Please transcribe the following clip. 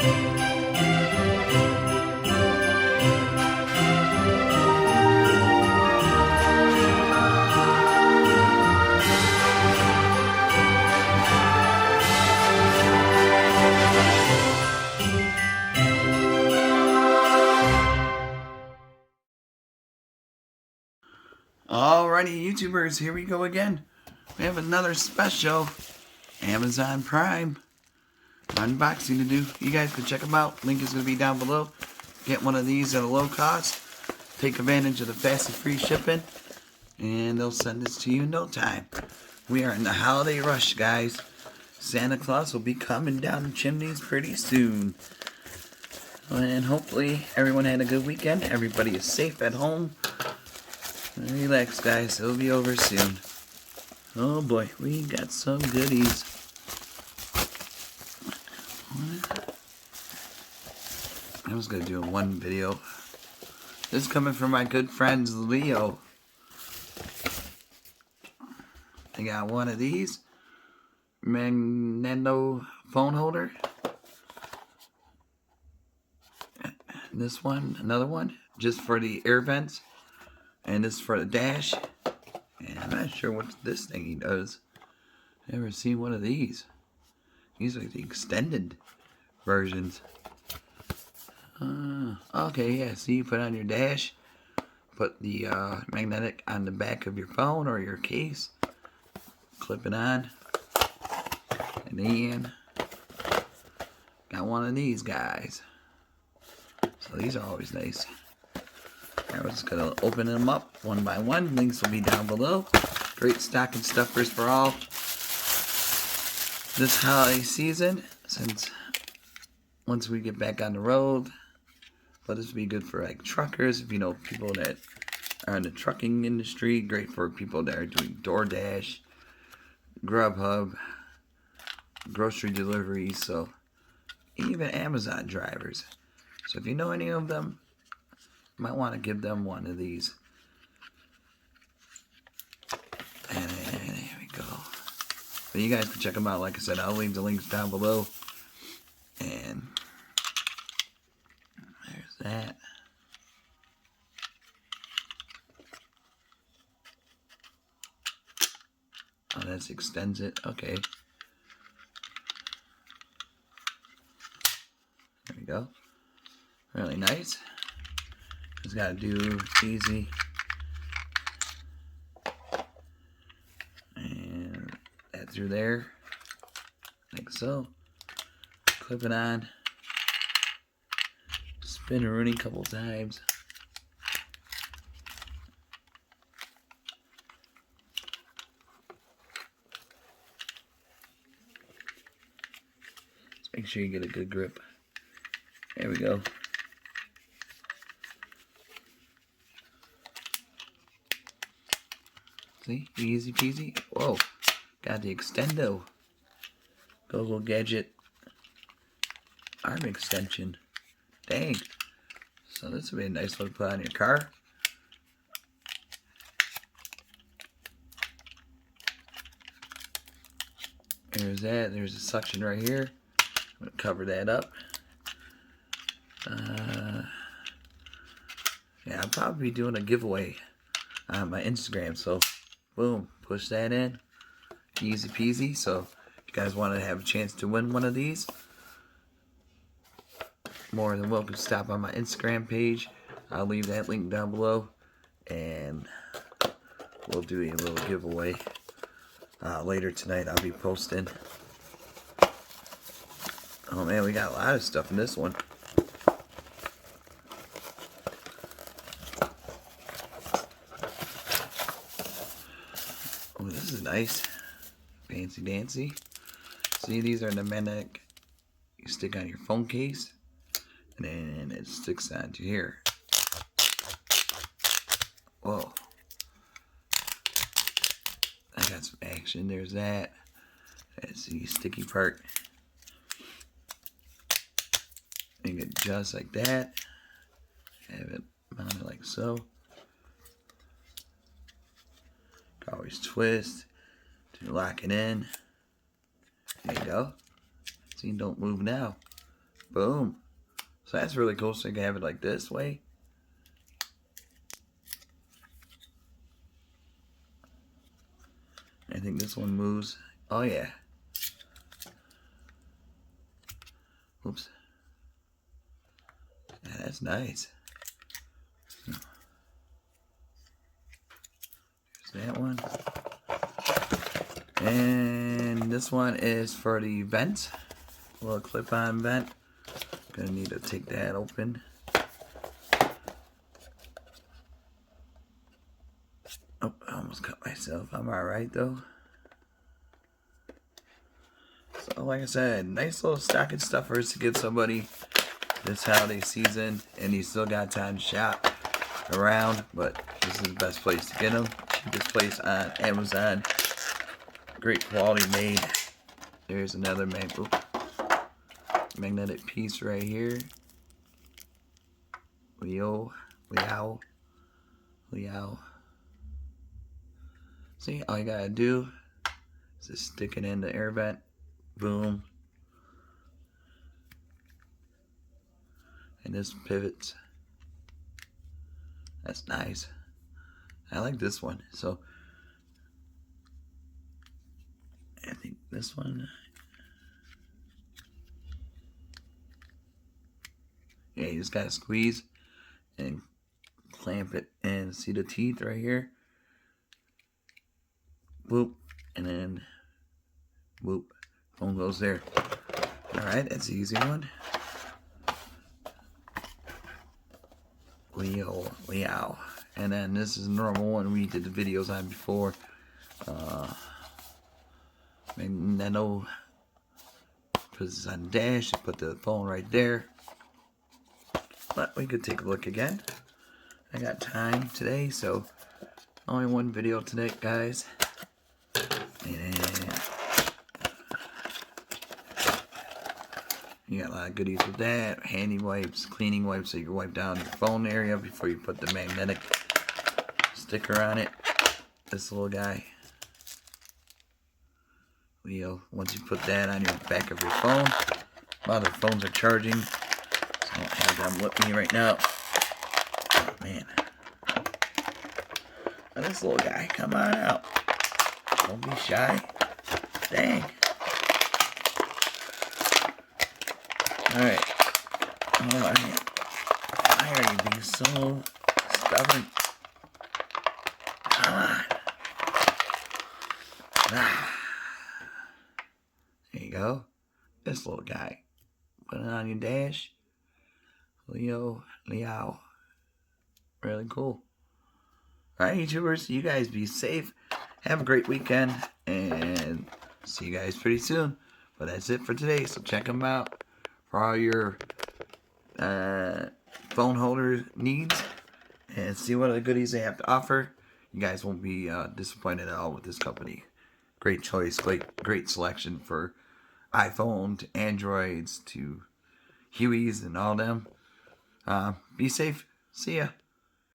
Alrighty, YouTubers, here we go again. We have another special Amazon Prime unboxing to do. You guys can check them out. Link is going to be down below. Get one of these at a low cost. Take advantage of the fast and free shipping. And they'll send this to you in no time. We are in the holiday rush, guys. Santa Claus will be coming down the chimneys pretty soon. And hopefully everyone had a good weekend. Everybody is safe at home. Relax, guys. It'll be over soon. Oh boy, we got some goodies. I was gonna do one video. This is coming from my good friends Leeioo. I got one of these Nintendo phone holder. This one, another one, just for the air vents. And this is for the dash. And I'm not sure what this thingy does. Never seen one of these. These are like the extended versions. Okay, yeah, see, you put on your dash. Put the magnetic on the back of your phone or your case. Clip it on. And then got one of these guys. So these are always nice. I'm just going to open them up one by one. Links will be down below. Great stocking stuffers for all this holiday season. Since once we get back on the road, but this will be good for like truckers. If you know people that are in the trucking industry. Great for people that are doing DoorDash, Grubhub, grocery deliveries. So even Amazon drivers. So if you know any of them, might want to give them one of these. And there we go. But you guys can check them out. Like I said, I'll leave the links down below. And there's that. Oh, that extends it. Okay. There we go. Really nice. Just gotta do easy. And that through there. Like so. Clip it on. Spin a Rooney a couple times. Just make sure you get a good grip. There we go. See? Easy peasy. Whoa. Got the extendo. Go Gadget arm extension. Dang. So this would be a nice one to put on your car. There's that. There's a suction right here. I'm going to cover that up. Yeah, I'll probably be doing a giveaway on my Instagram. So, boom. Push that in. Easy peasy. So, if you guys want to have a chance to win one of these, more than welcome to stop on my Instagram page. I'll leave that link down below. And we'll do a little giveaway. Later tonight I'll be posting. Oh man, we got a lot of stuff in this one. Oh, this is nice. Fancy dancy. See, these are the magnetic you stick on your phone case. And then it sticks onto here. Whoa. I got some action. There's that. That's the sticky part. Make it just like that. Have it mounted like so. Always twist to lock it in. There you go. See, don't move now. Boom. So that's really cool. So you can have it like this way. I think this one moves. Oh yeah. Oops. Yeah, that's nice. There's that one. And this one is for the vent. A little clip-on vent. Gonna need to take that open. Oh, I almost cut myself. I'm alright though. So like I said, nice little stocking stuffers to give somebody this holiday season, and you still got time to shop around, but this is the best place to get them. Cheapest place on Amazon. Great quality made. There's another magnetic piece right here. Leeioo. See, all you gotta do is just stick it in the air vent. Boom. And this pivots. That's nice. I like this one. So I think this one. Yeah, you just gotta squeeze and clamp it, and see the teeth right here. Whoop, and then whoop. Phone goes there. All right, that's the easy one. Leeioo. And then this is a normal one we did the videos on before. Magneto. Put this on the dash, put the phone right there. But we could take a look again. I got time today, so only one video today, guys. And you got a lot of goodies with that. Handy wipes, cleaning wipes, so you can wipe down your phone area before you put the magnetic sticker on it. This little guy. Once you put that on your back of your phone, while the phones are charging, so I don't have them with me right now. Oh man. Now this little guy, come on out. Don't be shy. Dang. Alright. Oh, why are you being so stubborn? Come on. There you go. This little guy. Put it on your dash. Leeioo. Really cool. Alright, YouTubers, you guys be safe. Have a great weekend, and see you guys pretty soon. But that's it for today, so check them out for all your phone holder needs, and see what other goodies they have to offer. You guys won't be disappointed at all with this company. Great choice, great selection for iPhone to Androids to Hueys and all them. Be safe. See ya.